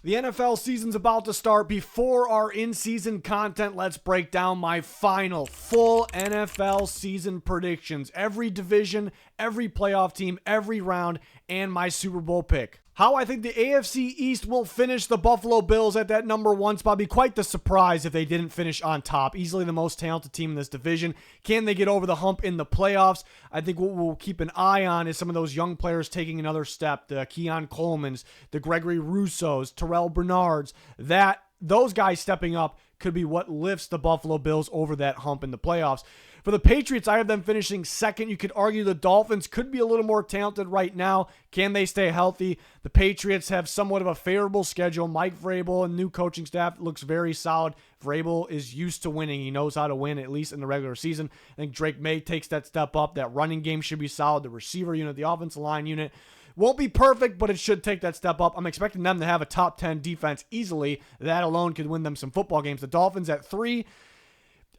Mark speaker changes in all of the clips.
Speaker 1: The NFL season's about to start. Before our in-season content, let's break down my final full NFL season predictions. Every division, every playoff team, every round, and my Super Bowl pick. How I think the AFC East will finish the Buffalo Bills at that number one spot. Be quite the surprise if they didn't finish on top. Easily the most talented team in this division. Can they get over the hump in the playoffs? I think what we'll keep an eye on is some of those young players taking another step. The Keon Coleman's, the Gregory Russo's, Terrell Bernard's. Those guys stepping up could be what lifts the Buffalo Bills over that hump in the playoffs. For the Patriots, I have them finishing second. You could argue the Dolphins could be a little more talented right now. Can they stay healthy? The Patriots have somewhat of a favorable schedule. Mike Vrabel and new coaching staff looks very solid. Vrabel is used to winning. He knows how to win, at least in the regular season. I think Drake May takes that step up. That running game should be solid. The receiver unit, the offensive line unit won't be perfect, but it should take that step up. I'm expecting them to have a top 10 defense easily. That alone could win them some football games. The Dolphins at 3.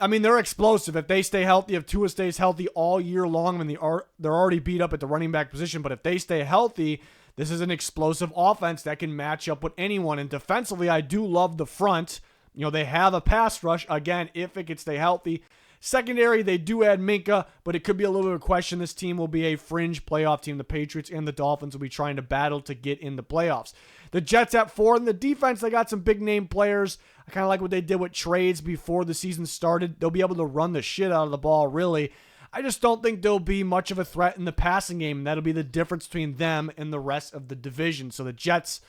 Speaker 1: I mean, they're explosive. If they stay healthy, if Tua stays healthy all year long, I mean, they're already beat up at the running back position, but if they stay healthy, this is an explosive offense that can match up with anyone. And defensively, I do love the front. You know, they have a pass rush, again, if it could stay healthy. Secondary, they do add Minka, but it could be a little bit of a question. This team will be a fringe playoff team. The Patriots and the Dolphins will be trying to battle to get in the playoffs. The Jets at 4. And the defense, they got some big-name players. I kind of like what they did with trades before the season started. They'll be able to run the shit out of the ball, really. I just don't think there'll be much of a threat in the passing game, and that'll be the difference between them and the rest of the division. So the Jets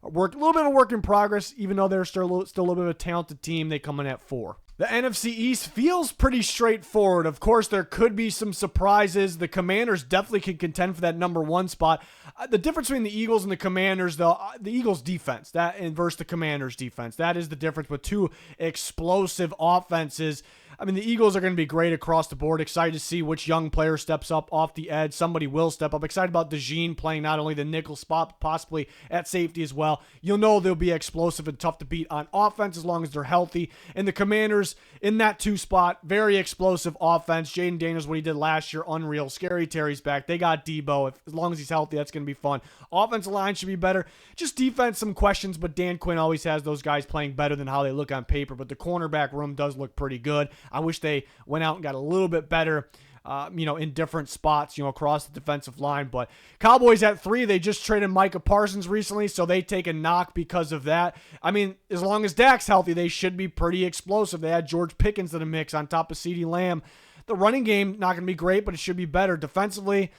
Speaker 1: a little bit of a work in progress, even though they're still a little bit of a talented team. They come in at 4. The NFC East feels pretty straightforward. Of course, there could be some surprises. The Commanders definitely can contend for that number 1 spot. The difference between the Eagles and the Commanders, though, the Eagles' defense, versus the Commanders' defense. That is the difference with two explosive offenses. I mean, the Eagles are going to be great across the board. Excited to see which young player steps up off the edge. Somebody will step up. Excited about DeJean playing not only the nickel spot, but possibly at safety as well. You'll know they'll be explosive and tough to beat on offense as long as they're healthy. And the Commanders in that 2 spot, very explosive offense. Jaden Daniels, what he did last year, unreal. Scary Terry's back. They got Debo. As long as he's healthy, that's going to be fun. Offensive line should be better. Just defense, some questions, but Dan Quinn always has those guys playing better than how they look on paper. But the cornerback room does look pretty good. I wish they went out and got a little bit better, in different spots, across the defensive line. But Cowboys at 3, they just traded Micah Parsons recently, so they take a knock because of that. I mean, as long as Dak's healthy, they should be pretty explosive. They had George Pickens in the mix on top of CeeDee Lamb. The running game, not going to be great, but it should be better. Defensively,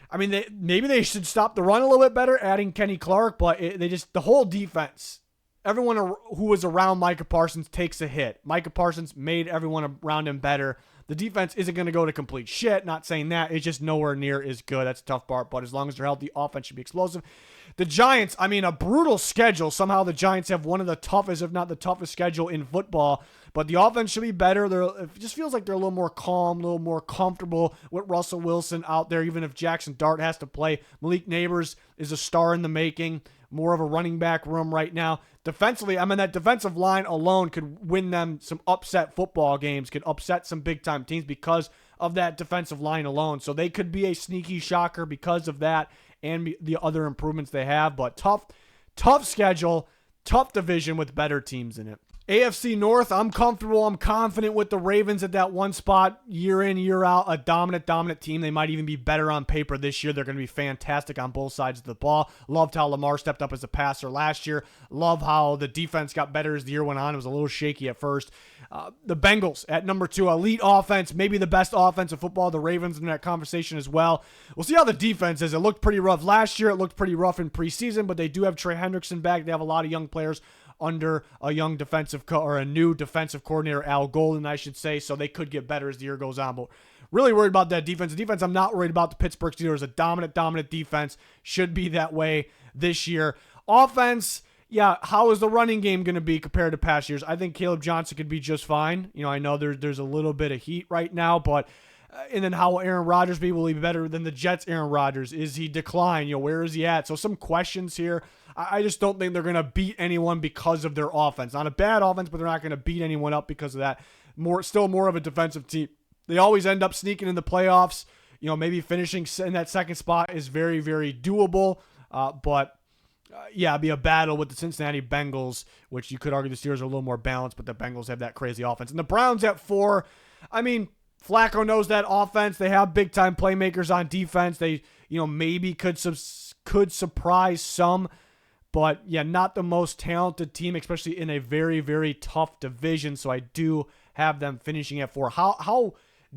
Speaker 1: I mean, maybe they should stop the run a little bit better, adding Kenny Clark, but the whole defense, everyone who was around Micah Parsons takes a hit. Micah Parsons made everyone around him better. The defense isn't going to go to complete shit. Not saying that. It's just nowhere near as good. That's a tough part. But as long as they're healthy, offense should be explosive. The Giants, I mean, a brutal schedule. Somehow the Giants have one of the toughest, if not the toughest schedule in football. But the offense should be better. It just feels like they're a little more calm, a little more comfortable with Russell Wilson out there, even if Jackson Dart has to play. Malik Neighbors is a star in the making. More of a running back room right now. Defensively, I mean, that defensive line alone could win them some upset football games, could upset some big-time teams because of that defensive line alone. So they could be a sneaky shocker because of that and the other improvements they have. But tough schedule, tough division with better teams in it. AFC North, I'm comfortable. I'm confident with the Ravens at that 1 spot year in, year out. A dominant team. They might even be better on paper this year. They're going to be fantastic on both sides of the ball. Loved how Lamar stepped up as a passer last year. Love how the defense got better as the year went on. It was a little shaky at first. The Bengals at number 2, elite offense, maybe the best offense of football. The Ravens in that conversation as well. We'll see how the defense is. It looked pretty rough last year. It looked pretty rough in preseason, but they do have Trey Hendrickson back. They have a lot of young players under a new defensive coordinator, Al Golden, I should say, so they could get better as the year goes on. But really worried about that defense. The defense, I'm not worried about the Pittsburgh Steelers. A dominant defense. Should be that way this year. Offense, yeah, how is the running game going to be compared to past years? I think Caleb Johnson could be just fine. I know there's a little bit of heat right now, but and then how will Aaron Rodgers be? Will he be better than the Jets' Aaron Rodgers? Is he decline? Where is he at? So some questions here. I just don't think they're going to beat anyone because of their offense. Not a bad offense, but they're not going to beat anyone up because of that. Still more of a defensive team. They always end up sneaking in the playoffs. Maybe finishing in that second spot is very, very doable. But Yeah, it'd be a battle with the Cincinnati Bengals, which you could argue the Steelers are a little more balanced, but the Bengals have that crazy offense. And the Browns at 4, I mean, Flacco knows that offense. They have big-time playmakers on defense. They, maybe could surprise some, but yeah, not the most talented team, especially in a very, very tough division. So I do have them finishing at 4. How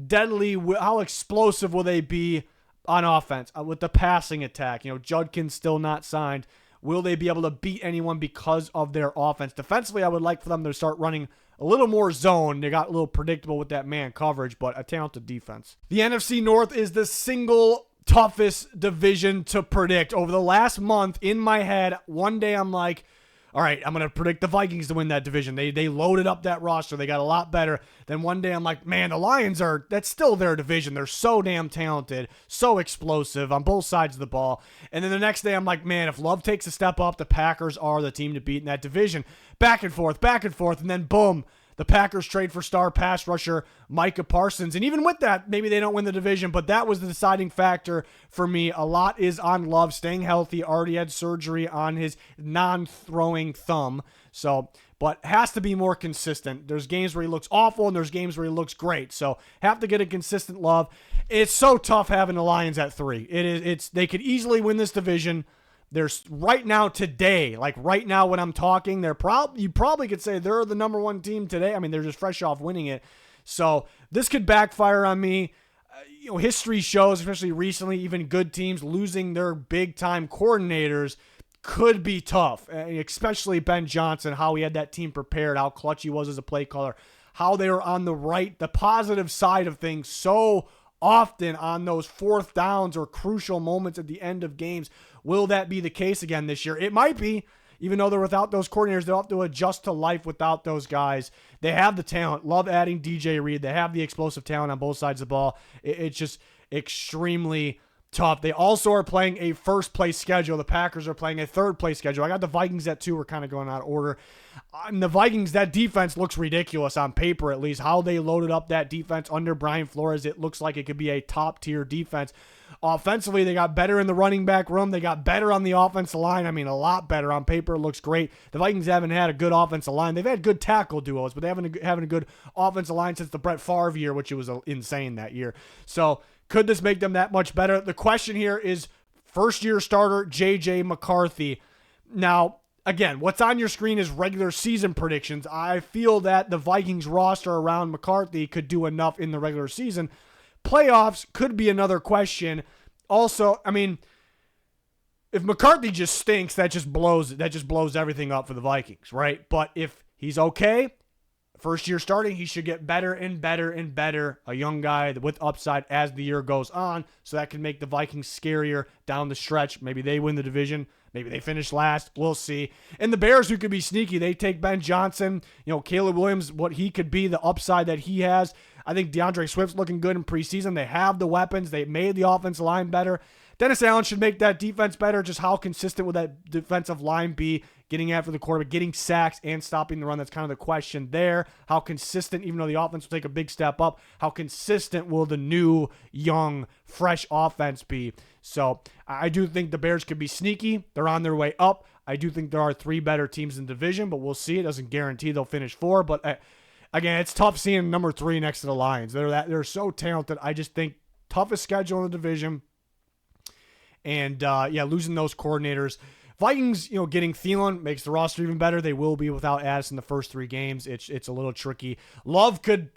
Speaker 1: deadly, how explosive will they be on offense with the passing attack? Judkins still not signed. Will they be able to beat anyone because of their offense? Defensively, I would like for them to start running a little more zone. They got a little predictable with that man coverage, but a talented defense. The NFC North is the single toughest division to predict. Over the last month, in my head, one day I'm like, all right, I'm going to predict the Vikings to win that division. They loaded up that roster. They got a lot better. Then one day I'm like, man, the Lions that's still their division. They're so damn talented, so explosive on both sides of the ball. And then the next day I'm like, man, if Love takes a step up, the Packers are the team to beat in that division. Back and forth, and then boom, the Packers trade for star pass rusher Micah Parsons. And even with that, maybe they don't win the division, but that was the deciding factor for me. A lot is on Love staying healthy. Already had surgery on his non-throwing thumb. But has to be more consistent. There's games where he looks awful and there's games where he looks great. So have to get a consistent Love. It's so tough having the Lions at 3. They could easily win this division. There's right now today, like right now when I'm talking, you probably could say they're the number 1 team today. I mean, they're just fresh off winning it. So this could backfire on me. History shows, especially recently, even good teams losing their big-time coordinators could be tough, especially Ben Johnson, how he had that team prepared, how clutch he was as a play caller, how they were on the positive side of things so often on those 4th downs or crucial moments at the end of games. Will that be the case again this year? It might be. Even though they're without those coordinators, they'll have to adjust to life without those guys. They have the talent. Love adding DJ Reed. They have the explosive talent on both sides of the ball. It's just extremely tough. They also are playing a first-place schedule. The Packers are playing a third-place schedule. I got the Vikings at 2. We're kind of going out of order. And the Vikings, that defense looks ridiculous on paper, at least. How they loaded up that defense under Brian Flores, it looks like it could be a top-tier defense. Offensively, they got better in the running back room. They got better on the offensive line. I mean, a lot better on paper. It looks great. The Vikings haven't had a good offensive line. They've had good tackle duos, but they haven't having a good offensive line since the Brett Favre year, which was insane that year. So could this make them that much better? The question here is first-year starter J.J. McCarthy. Now, again, what's on your screen is regular season predictions. I feel that the Vikings roster around McCarthy could do enough in the regular season. Playoffs could be another question. Also, I mean, if McCarthy just stinks, that just blows everything up for the Vikings, right? But if he's okay, first year starting, he should get better and better and better. A young guy with upside as the year goes on, so that can make the Vikings scarier down the stretch. Maybe they win the division. Maybe they finish last. We'll see. And the Bears, who could be sneaky, they take Ben Johnson, Caleb Williams, what he could be, the upside that he has. I think DeAndre Swift's looking good in preseason. They have the weapons. They made the offensive line better. Dennis Allen should make that defense better. Just how consistent will that defensive line be getting after the quarterback, getting sacks, and stopping the run? That's kind of the question there. How consistent, even though the offense will take a big step up, how consistent will the new, young, fresh offense be? So I do think the Bears could be sneaky. They're on their way up. I do think there are 3 better teams in the division, but we'll see. It doesn't guarantee they'll finish 4, but again, it's tough seeing number 3 next to the Lions. They're so talented. I just think toughest schedule in the division. And, losing those coordinators. Vikings, getting Thielen makes the roster even better. They will be without Addison the first 3 games. It's a little tricky. Love could,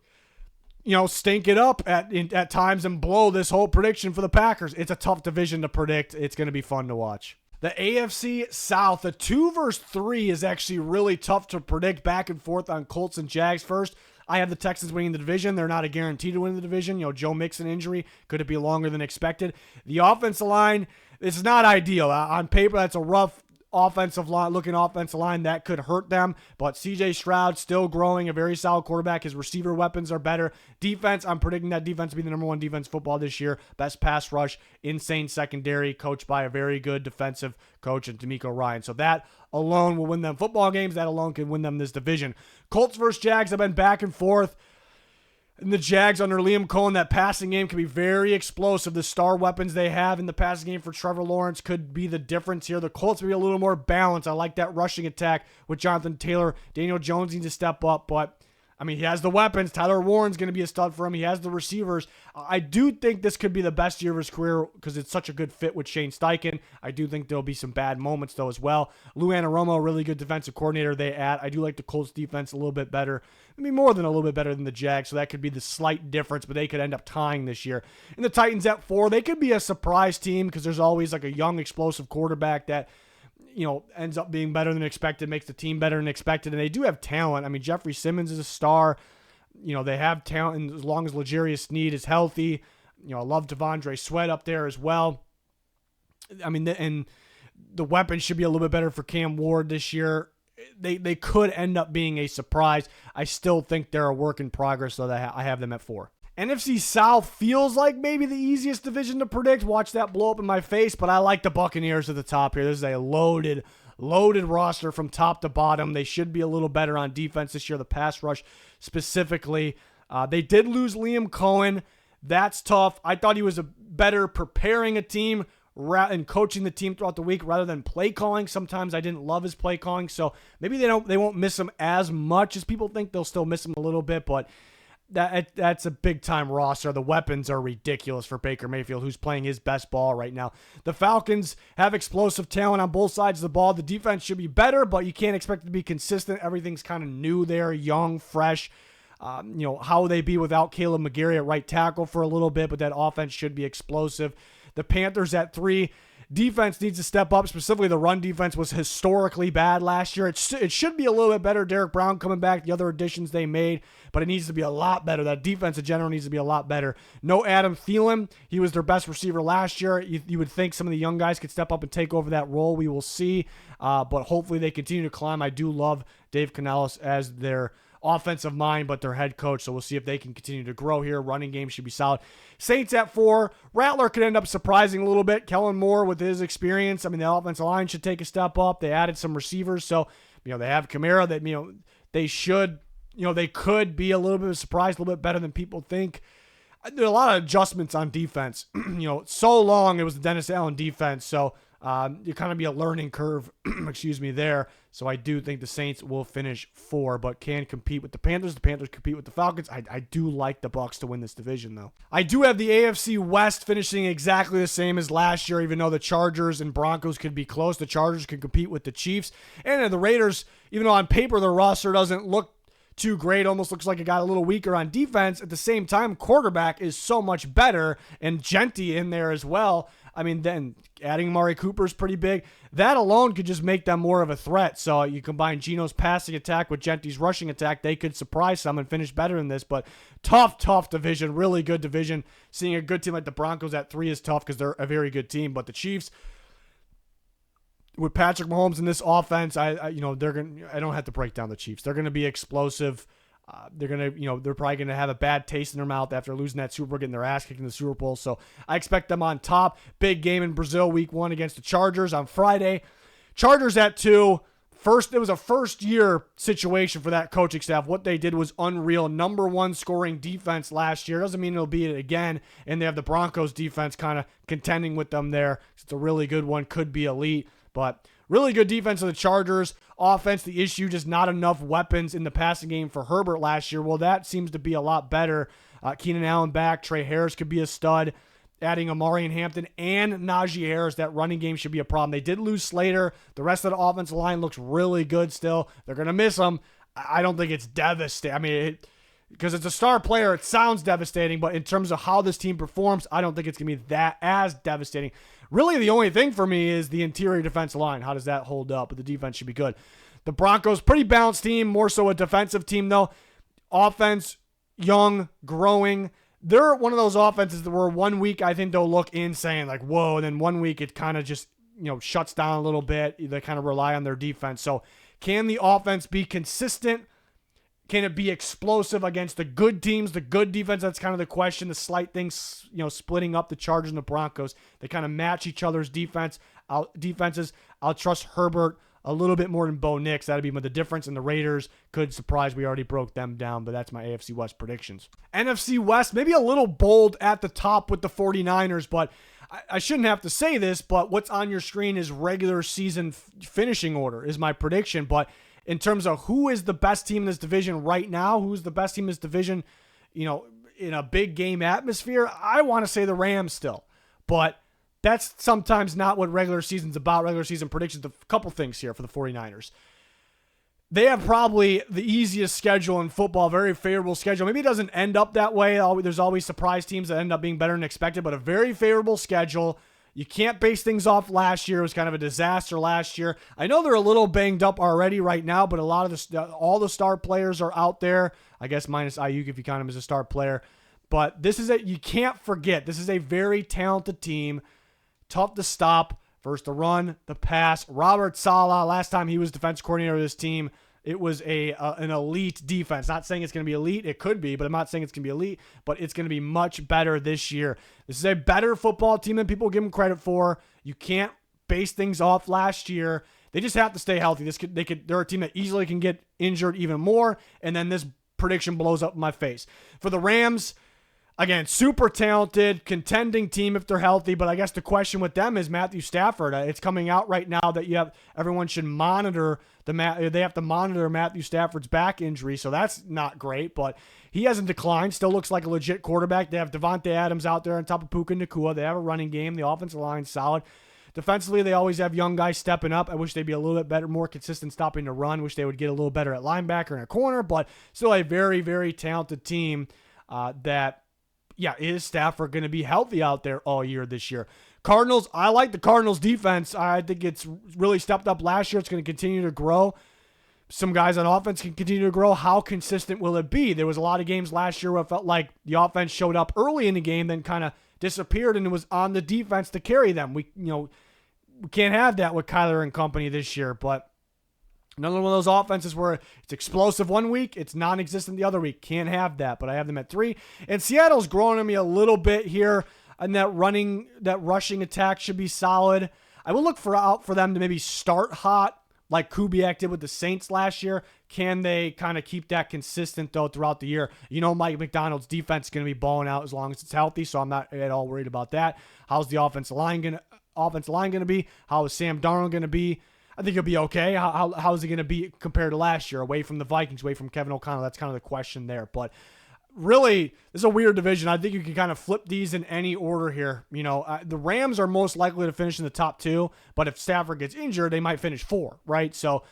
Speaker 1: stink it up at times and blow this whole prediction for the Packers. It's a tough division to predict. It's going to be fun to watch. The AFC South, the 2 versus 3 is actually really tough to predict. Back and forth on Colts and Jags first. I have the Texans winning the division. They're not a guarantee to win the division. Joe Mixon injury. Could it be longer than expected? The offensive line, it's not ideal. On paper, that's a rough looking offensive line that could hurt them, but CJ Stroud still growing, a very solid quarterback. His receiver weapons are better. Defense, I'm predicting that defense to be the number 1 defense in football this year. Best pass rush, insane secondary, coached by a very good defensive coach in D'Amico Ryan. So that alone will win them football games. That alone can win them this division. Colts versus Jags have been back and forth. And the Jags under Liam Cohen, that passing game can be very explosive. The star weapons they have in the passing game for Trevor Lawrence could be the difference here. The Colts will be a little more balanced. I like that rushing attack with Jonathan Taylor. Daniel Jones needs to step up, but I mean, he has the weapons. Tyler Warren's going to be a stud for him. He has the receivers. I do think this could be the best year of his career because it's such a good fit with Shane Steichen. I do think there'll be some bad moments, though, as well. Lou Anarumo, a really good defensive coordinator they add. I do like the Colts defense a little bit better. I mean, more than a little bit better than the Jags, so that could be the slight difference, but they could end up tying this year. And the Titans at 4, they could be a surprise team because there's always like a young, explosive quarterback that ends up being better than expected, makes the team better than expected, and they do have talent. I mean, Jeffrey Simmons is a star. They have talent, and as long as L'Jarius Sneed is healthy, I love Devondre Sweat up there as well. I mean, and the weapons should be a little bit better for Cam Ward this year. They could end up being a surprise. I still think they're a work in progress, though. I have them at 4. NFC South feels like maybe the easiest division to predict. Watch that blow up in my face, but I like the Buccaneers at the top here. This is a loaded roster from top to bottom. They should be a little better on defense this year, the pass rush specifically. They did lose Liam Cohen. That's tough. I thought he was a better preparing a team and coaching the team throughout the week rather than play calling. Sometimes I didn't love his play calling, so maybe they won't miss him as much as people think. They'll still miss him a little bit, but that's a big-time roster. The weapons are ridiculous for Baker Mayfield, who's playing his best ball right now. The Falcons have explosive talent on both sides of the ball. The defense should be better, but you can't expect it to be consistent. Everything's kind of new there, young, fresh. How will they be without Caleb McGarry at right tackle for a little bit, but that offense should be explosive. The Panthers at 3. Defense needs to step up. Specifically, the run defense was historically bad last year. It should be a little bit better. Derek Brown coming back, the other additions they made, but it needs to be a lot better. That defense in general needs to be a lot better. No Adam Thielen. He was their best receiver last year. You would think some of the young guys could step up and take over that role. We will see, but hopefully they continue to climb. I do love Dave Canales as their offensive mind, but their head coach. So we'll see if they can continue to grow here. Running game should be solid. Saints at 4. Rattler could end up surprising a little bit. Kellen Moore with his experience. I mean, the offensive line should take a step up. They added some receivers. So, they have Kamara that, they could be a little bit of a surprise, a little bit better than people think. There are a lot of adjustments on defense. So long it was the Dennis Allen defense. So, you kind of be a learning curve, there. So I do think the Saints will finish 4, but can compete with the Panthers. The Panthers compete with the Falcons. I do like the Bucs to win this division, though. I do have the AFC West finishing exactly the same as last year, even though the Chargers and Broncos could be close. The Chargers can compete with the Chiefs. And the Raiders, even though on paper their roster doesn't look too great, almost looks like it got a little weaker on defense. At the same time, quarterback is so much better, and Genty in there as well. I mean, then adding Amari Cooper is pretty big. That alone could just make them more of a threat. So you combine Geno's passing attack with Genty's rushing attack, they could surprise some and finish better than this. But tough division, really good division. Seeing a good team like the Broncos at 3 is tough because they're a very good team. But the Chiefs, with Patrick Mahomes in this offense, I don't have to break down the Chiefs. They're gonna be explosive. They're probably gonna have a bad taste in their mouth after losing that Super Bowl, getting their ass kicked in the Super Bowl. So I expect them on top. Big game in Brazil, Week 1 against the Chargers on Friday. Chargers at 2. It was a first-year situation for that coaching staff. What they did was unreal. Number 1 scoring defense last year. Doesn't mean it'll be it again. And they have the Broncos defense kind of contending with them there. It's a really good one. Could be elite. But really good defense of the Chargers. Offense, the issue, just not enough weapons in the passing game for Herbert last year. Well, that seems to be a lot better. Keenan Allen back. Trey Harris could be a stud. Adding Amari and Hampton and Najee Harris, that running game should be a problem. They did lose Slater. The rest of the offensive line looks really good still. They're going to miss him. I don't think it's devastating. I mean, because it's a star player, it sounds devastating, but in terms of how this team performs, I don't think it's going to be that as devastating. Really, the only thing for me is the interior defensive line. How does that hold up? But the defense should be good. The Broncos, pretty balanced team, more so a defensive team, though. Offense, young, growing. They're one of those offenses that where 1 week I think they'll look insane, like, whoa, and then 1 week it kind of just, shuts down a little bit. They kind of rely on their defense. So can the offense be consistent? Can it be explosive against the good teams, the good defense? That's kind of the question. The slight things, splitting up the Chargers and the Broncos. They kind of match each other's defenses. I'll trust Herbert a little bit more than Bo Nix. That'd be the difference, and the Raiders could surprise. We already broke them down, but that's my AFC West predictions. NFC West, maybe a little bold at the top with the 49ers, but I shouldn't have to say this, but what's on your screen is regular season finishing order is my prediction. But in terms of who is the best team in this division right now, who's the best team in this division, in a big game atmosphere, I want to say the Rams still. But that's sometimes not what regular season's about. Regular season predictions, a couple things here for the 49ers. They have probably the easiest schedule in football, very favorable schedule. Maybe it doesn't end up that way. There's always surprise teams that end up being better than expected, but a very favorable schedule. You can't base things off last year. It was kind of a disaster last year. I know they're a little banged up already right now, but a lot of all the star players are out there. I guess minus Ayuk if you count him as a star player. But you can't forget, this is a very talented team. Tough to stop. First the run, the pass. Robert Saleh, last time he was defense coordinator of this team, it was an elite defense. Not saying it's going to be elite. It could be, but I'm not saying it's going to be elite. But it's going to be much better this year. This is a better football team than people give them credit for. You can't base things off last year. They just have to stay healthy. They're a team that easily can get injured even more, and then this prediction blows up in my face. For the Rams, again, super talented, contending team if they're healthy, but I guess the question with them is Matthew Stafford. It's coming out right now that everyone should monitor they have to monitor Matthew Stafford's back injury, so that's not great, but he hasn't declined, still looks like a legit quarterback. They have Devontae Adams out there on top of Puka Nacua. They have a running game. The offensive line's solid. Defensively, they always have young guys stepping up. I wish they'd be a little bit better, more consistent stopping the run. Wish they would get a little better at linebacker and a corner, but still a very, very talented team is Stafford going to be healthy out there all year this year? Cardinals, I like the Cardinals defense. I think it's really stepped up last year. It's going to continue to grow. Some guys on offense can continue to grow. How consistent will it be? There was a lot of games last year where it felt like the offense showed up early in the game, then kind of disappeared, and it was on the defense to carry them. We can't have that with Kyler and company this year, but another one of those offenses where it's explosive one week, it's non-existent the other week. Can't have that, but I have them at 3. And Seattle's growing on me a little bit here, and that rushing attack should be solid. I will look for them to maybe start hot like Kubiak did with the Saints last year. Can they kind of keep that consistent, though, throughout the year? Mike McDonald's defense is going to be balling out as long as it's healthy, so I'm not at all worried about that. How's the offensive line going to be? How is Sam Darnold going to be? I think he'll be okay. How is he going to be compared to last year? Away from the Vikings, away from Kevin O'Connell. That's kind of the question there. But really, this is a weird division. I think you can kind of flip these in any order here. The Rams are most likely to finish in the top 2, but if Stafford gets injured, they might finish 4, right? So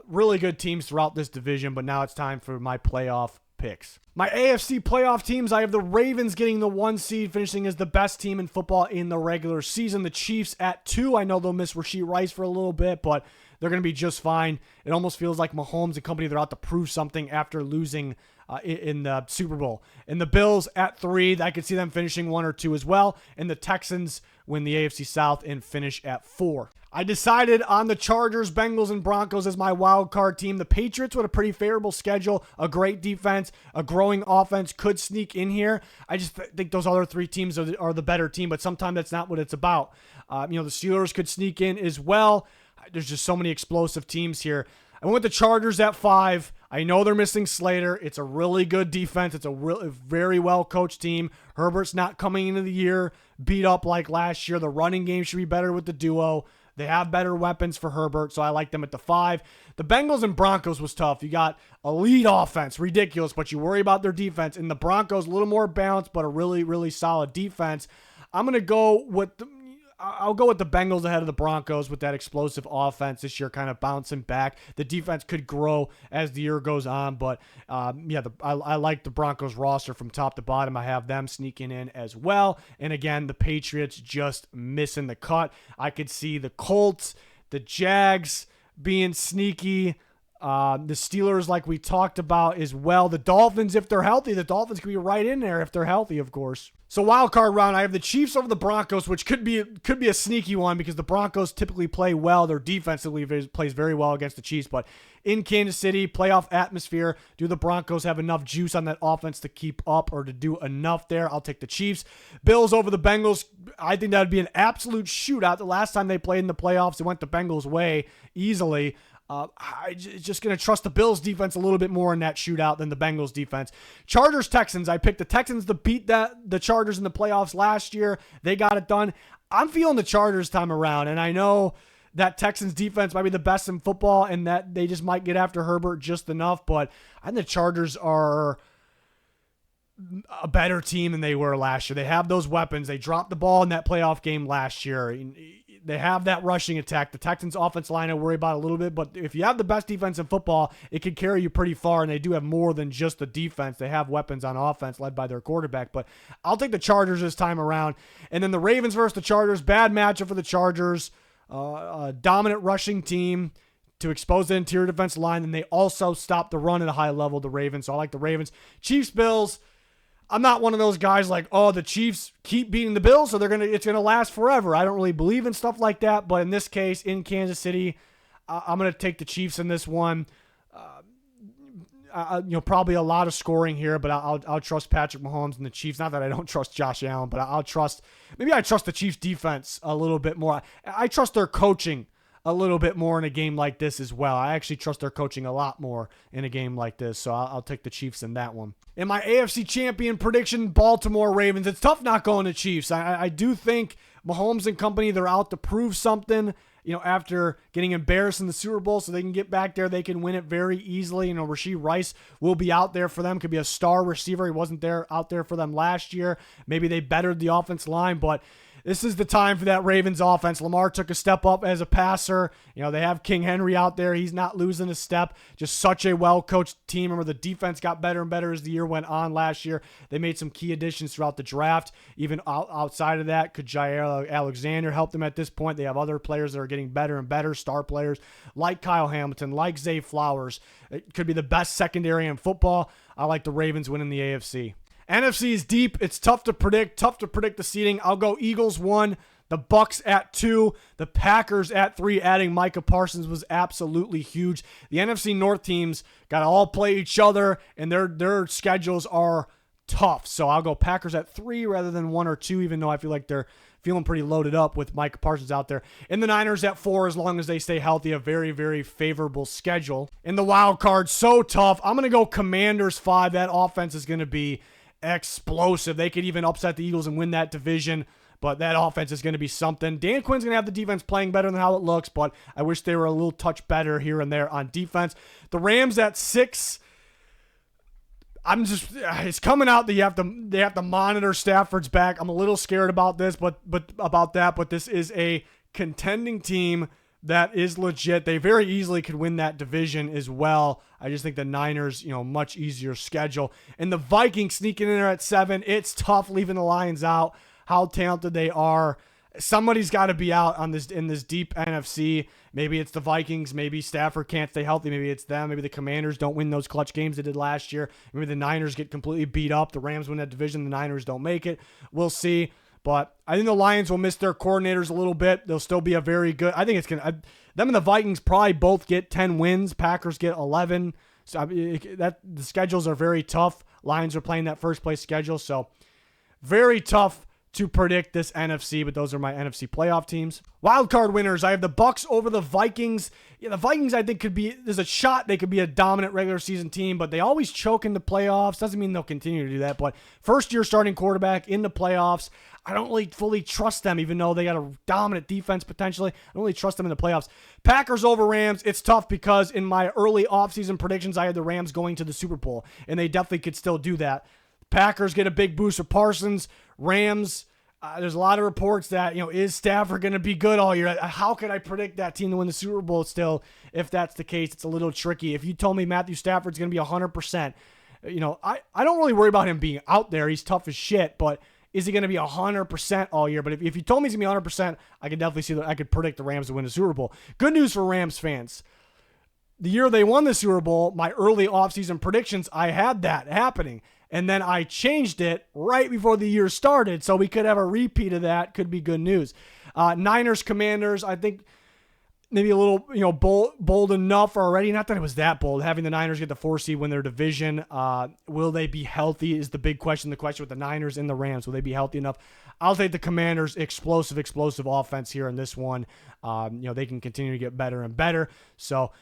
Speaker 1: really good teams throughout this division, but now it's time for my playoff picks. My AFC playoff teams, I have the Ravens getting the 1 seed, finishing as the best team in football in the regular season. The Chiefs at 2. I know they'll miss Rashee Rice for a little bit, but they're going to be just fine. It almost feels like Mahomes and company, they're out to prove something after losing in the Super Bowl. And the Bills at 3, I could see them finishing 1 or 2 as well. And the Texans win the AFC South and finish at 4. I decided on the Chargers, Bengals, and Broncos as my wild card team. The Patriots with a pretty favorable schedule, a great defense, a growing offense could sneak in here. I just think those other 3 teams are the better team, but sometimes that's not what it's about. The Steelers could sneak in as well. There's just so many explosive teams here. I went with the Chargers at 5. I know they're missing Slater. It's a really good defense. It's a very well-coached team. Herbert's not coming into the year beat up like last year. The running game should be better with the duo. They have better weapons for Herbert, so I like them at the 5. The Bengals and Broncos was tough. You got elite offense, ridiculous, but you worry about their defense. And the Broncos, a little more balanced, but a really, really solid defense. I'll go with the Bengals ahead of the Broncos with that explosive offense this year kind of bouncing back. The defense could grow as the year goes on, but I like the Broncos roster from top to bottom. I have them sneaking in as well. And again, the Patriots just missing the cut. I could see the Colts, the Jags being sneaky. The Steelers, like we talked about as well. The Dolphins, if they're healthy, the Dolphins could be right in there if they're healthy, of course. So wild card round, I have the Chiefs over the Broncos, which could be a sneaky one because the Broncos typically play well. Their defensively plays very well against the Chiefs, but in Kansas City, playoff atmosphere, do the Broncos have enough juice on that offense to keep up or to do enough there? I'll take the Chiefs. Bills over the Bengals. I think that would be an absolute shootout. The last time they played in the playoffs, it went the Bengals' way easily. I'm just going to trust the Bills defense a little bit more in that shootout than the Bengals defense. Chargers, Texans. I picked the Texans to beat the Chargers in the playoffs last year. They got it done. I'm feeling the Chargers time around, and I know that Texans defense might be the best in football and that they just might get after Herbert just enough, but I think the Chargers are a better team than they were last year. They have those weapons. They dropped the ball in that playoff game last year. They have that rushing attack. The Texans' offense line I worry about a little bit, but if you have the best defense in football, it can carry you pretty far, and they do have more than just the defense. They have weapons on offense led by their quarterback, but I'll take the Chargers this time around. And then the Ravens versus the Chargers, bad matchup for the Chargers. A dominant rushing team to expose the interior defense line, and they also stop the run at a high level, the Ravens. So I like the Ravens. Chiefs, Bills. I'm not one of those guys like, oh, the Chiefs keep beating the Bills, so it's gonna last forever. I don't really believe in stuff like that, but in this case, in Kansas City, I'm gonna take the Chiefs in this one. Probably a lot of scoring here, but I'll trust Patrick Mahomes and the Chiefs. Not that I don't trust Josh Allen, but I trust the Chiefs defense a little bit more. I trust their coaching a little bit more in a game like this as well. I actually trust their coaching a lot more in a game like this, so I'll take the Chiefs in that one. In my AFC champion prediction, Baltimore Ravens. It's tough not going to Chiefs. I do think Mahomes and company, they're out to prove something, after getting embarrassed in the Super Bowl, so they can get back there. They can win it very easily. Rashee Rice will be out there for them. Could be a star receiver. He wasn't out there for them last year. Maybe they bettered the offense line, but this is the time for that Ravens offense. Lamar took a step up as a passer. They have King Henry out there. He's not losing a step. Just such a well-coached team. Remember, the defense got better and better as the year went on last year. They made some key additions throughout the draft. Even outside of that, could Jair Alexander help them at this point? They have other players that are getting better and better, star players like Kyle Hamilton, like Zay Flowers. It could be the best secondary in football. I like the Ravens winning the AFC. NFC is deep. It's tough to predict the seeding. I'll go Eagles 1, the Bucks at 2, the Packers at 3. Adding Micah Parsons was absolutely huge. The NFC North teams got to all play each other, and their schedules are tough. So I'll go Packers at 3 rather than 1 or 2, even though I feel like they're feeling pretty loaded up with Micah Parsons out there. And the Niners at 4, as long as they stay healthy, a very, very favorable schedule. In the wild card, so tough. I'm going to go Commanders 5. That offense is going to be explosive. They could even upset the Eagles and win that division, but that offense is going to be something. Dan Quinn's going to have the defense playing better than how it looks, but I wish they were a little touch better here and there on defense. The Rams at 6. It's coming out that they have to monitor Stafford's back. I'm a little scared about this, but this is a contending team that is legit. They very easily could win that division as well. I just think the Niners, much easier schedule. And the Vikings sneaking in there at 7. It's tough leaving the Lions out. How talented they are. Somebody's got to be out in this deep NFC. Maybe it's the Vikings. Maybe Stafford can't stay healthy. Maybe it's them. Maybe the Commanders don't win those clutch games they did last year. Maybe the Niners get completely beat up. The Rams win that division. The Niners don't make it. We'll see. But I think the Lions will miss their coordinators a little bit. They'll still be a very good. I think it's going to. Them and the Vikings probably both get 10 wins. Packers get 11. So the schedules are very tough. Lions are playing that first place schedule. So very tough to predict this NFC, but those are my NFC playoff teams. Wild card winners, I have the Bucks over the Vikings. Yeah, the Vikings, I think, there's a shot they could be a dominant regular season team, but they always choke in the playoffs. Doesn't mean they'll continue to do that, but first year starting quarterback in the playoffs, I don't really fully trust them, even though they got a dominant defense potentially. I don't really trust them in the playoffs. Packers over Rams, it's tough because in my early offseason predictions, I had the Rams going to the Super Bowl, and they definitely could still do that. Packers get a big boost with Parsons. Rams, there's a lot of reports that, is Stafford going to be good all year? How could I predict that team to win the Super Bowl still? If that's the case, it's a little tricky. If you told me Matthew Stafford's going to be 100%, I don't really worry about him being out there. He's tough as shit, but is he going to be 100% all year? But if you told me he's going to be 100%, I could definitely see that I could predict the Rams to win the Super Bowl. Good news for Rams fans. the year they won the Super Bowl, my early offseason predictions, I had that happening. And then I changed it right before the year started, so we could have a repeat of that. Could be good news. Niners, Commanders, I think maybe a little, bold enough already. Not that it was that bold. Having the Niners get the 4 seed, win their division. Will they be healthy is the big question. The question with the Niners and the Rams, will they be healthy enough? I'll take the Commanders' explosive offense here in this one. They can continue to get better and better. So,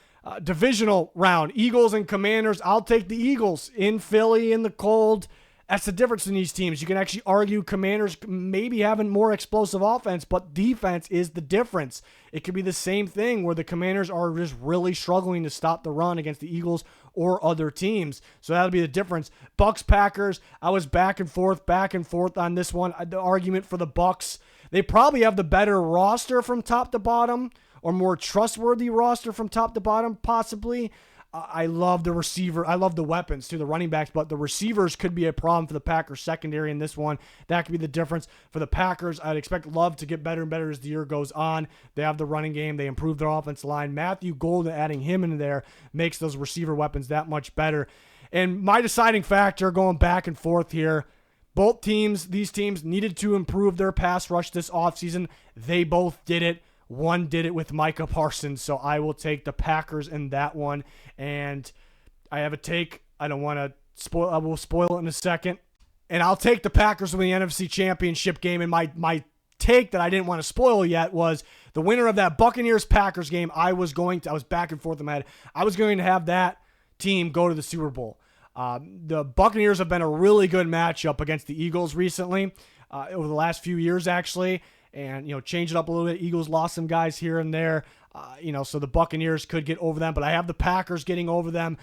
Speaker 1: divisional round, Eagles and Commanders. I'll take the Eagles in Philly in the cold. That's the difference in these teams. You can actually argue Commanders maybe having more explosive offense, but defense is the difference. It could be the same thing where the Commanders are just really struggling to stop the run against the Eagles or other teams. So that'll be the difference. Bucks, Packers. I was back and forth on this one. The argument for the Bucks, they probably have the better roster from top to bottom, or more trustworthy roster from top to bottom, possibly. I love the receiver. I love the weapons, too, the running backs, but the receivers could be a problem for the Packers secondary in this one. That could be the difference. For the Packers, I'd expect Love to get better and better as the year goes on. They have the running game. They improve their offensive line. Matthew Golden, adding him into there, makes those receiver weapons that much better. And my deciding factor, going back and forth here, these teams needed to improve their pass rush this offseason. They both did it. One did it with Micah Parsons, so I will take the Packers in that one. And I have a take. I don't want to spoil. I will spoil it in a second. And I'll take the Packers to win the NFC Championship game. And my take that I didn't want to spoil yet was the winner of that Buccaneers-Packers game. I was back and forth in my head. I was going to have that team go to the Super Bowl. The Buccaneers have been a really good matchup against the Eagles recently, over the last few years, actually. And, change it up a little bit. Eagles lost some guys here and there, so the Buccaneers could get over them. But I have the Packers getting over them.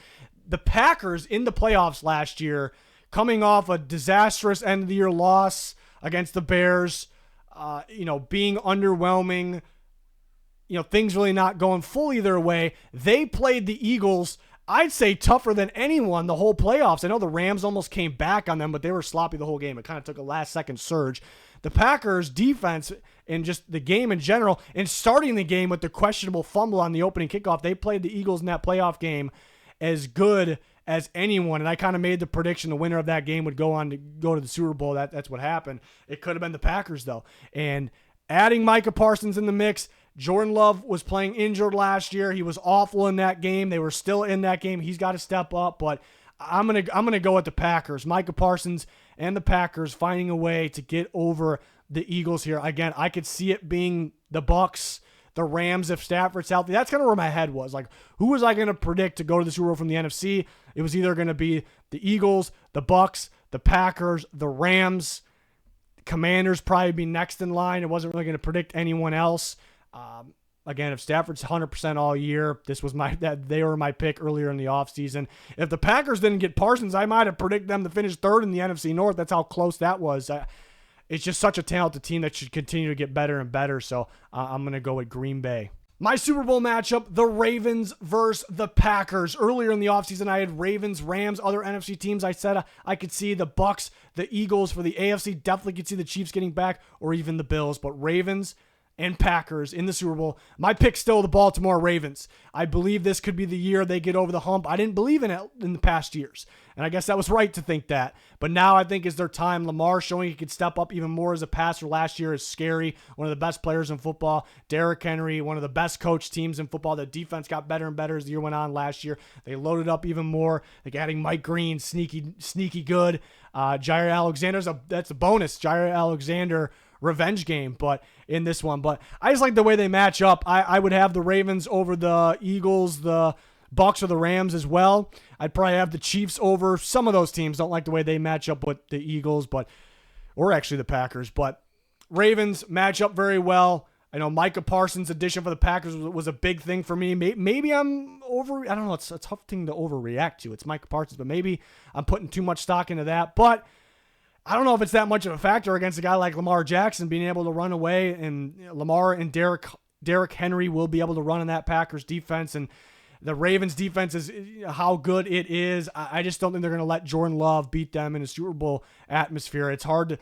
Speaker 1: The Packers in the playoffs last year, coming off a disastrous end-of-the-year loss against the Bears, being underwhelming, things really not going fully their way. They played the Eagles, I'd say, tougher than anyone the whole playoffs. I know the Rams almost came back on them, but they were sloppy the whole game. It kind of took a last-second surge. The Packers' defense and just the game in general, and starting the game with the questionable fumble on the opening kickoff, they played the Eagles in that playoff game as good as anyone. And I kind of made the prediction the winner of that game would go on to go to the Super Bowl. That's what happened. It could have been the Packers, though. And adding Micah Parsons in the mix, Jordan Love was playing injured last year. He was awful in that game. They were still in that game. He's got to step up, but I'm gonna go with the Packers. Micah Parsons and the Packers finding a way to get over the Eagles here. Again, I could see it being the Bucks, the Rams if Stafford's healthy. That's kind of where my head was. Like, who was I going to predict to go to the Super Bowl from the NFC? It was either going to be the Eagles, the Bucks, the Packers, the Rams. Commanders probably be next in line. I wasn't really going to predict anyone else. Again, if Stafford's 100% all year, they were my pick earlier in the offseason. If the Packers didn't get Parsons, I might have predicted them to finish third in the NFC North. That's how close that was. It's just such a talented team that should continue to get better and better. So I'm going to go with Green Bay. My Super Bowl matchup, the Ravens versus the Packers. Earlier in the offseason, I had Ravens, Rams, other NFC teams. I said I could see the Bucks, the Eagles. For the AFC, definitely could see the Chiefs getting back, or even the Bills. But Ravens and Packers in the Super Bowl. My pick's still the Baltimore Ravens. I believe this could be the year they get over the hump. I didn't believe in it in the past years, and I guess that was right to think that. But now I think is their time. Lamar showing he could step up even more as a passer last year is scary. One of the best players in football. Derrick Henry, one of the best coached teams in football. The defense got better and better as the year went on last year. They loaded up even more. Like adding Mike Green, sneaky good. Jair Alexander's that's a bonus. Jair Alexander revenge game, but in this one. But I just like the way they match up. I would have the Ravens over the Eagles, the Bucks, or the Rams as well. I'd probably have the Chiefs over some of those teams. Don't like the way they match up with the Eagles, or actually the Packers. But Ravens match up very well. I know Micah Parsons' addition for the Packers was a big thing for me. Maybe I'm I don't know. It's a tough thing to overreact to. It's Micah Parsons, but maybe I'm putting too much stock into that. But I don't know if it's that much of a factor against a guy like Lamar Jackson being able to run away, and Lamar and Derrick Henry will be able to run in that Packers defense, and the Ravens defense is how good it is. I just don't think they're going to let Jordan Love beat them in a Super Bowl atmosphere. It's hard to,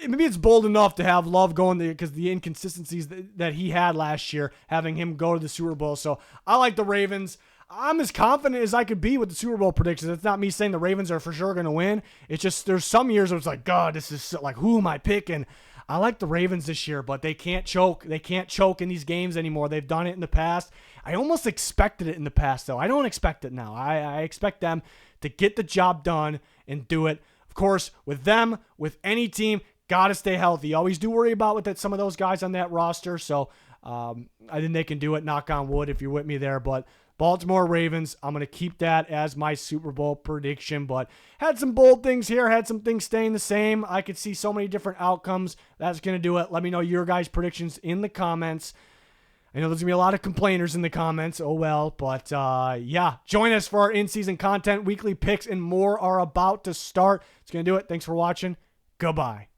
Speaker 1: maybe it's bold enough to have Love going there because the inconsistencies that he had last year, having him go to the Super Bowl. So I like the Ravens. I'm as confident as I could be with the Super Bowl predictions. It's not me saying the Ravens are for sure going to win. It's just there's some years where it's like, God, this is so, like, who am I picking? I like the Ravens this year, but they can't choke. They can't choke in these games anymore. They've done it in the past. I almost expected it in the past, though. I don't expect it now. I expect them to get the job done and do it. Of course, with them, with any team, got to stay healthy. You always do worry about with some of those guys on that roster, so I think they can do it, knock on wood, if you're with me there. But Baltimore Ravens, I'm going to keep that as my Super Bowl prediction. But had some bold things here, had some things staying the same. I could see so many different outcomes. That's going to do it. Let me know your guys' predictions in the comments. I know there's going to be a lot of complainers in the comments. Oh, well. But, yeah, join us for our in-season content. Weekly picks and more are about to start. It's going to do it. Thanks for watching. Goodbye.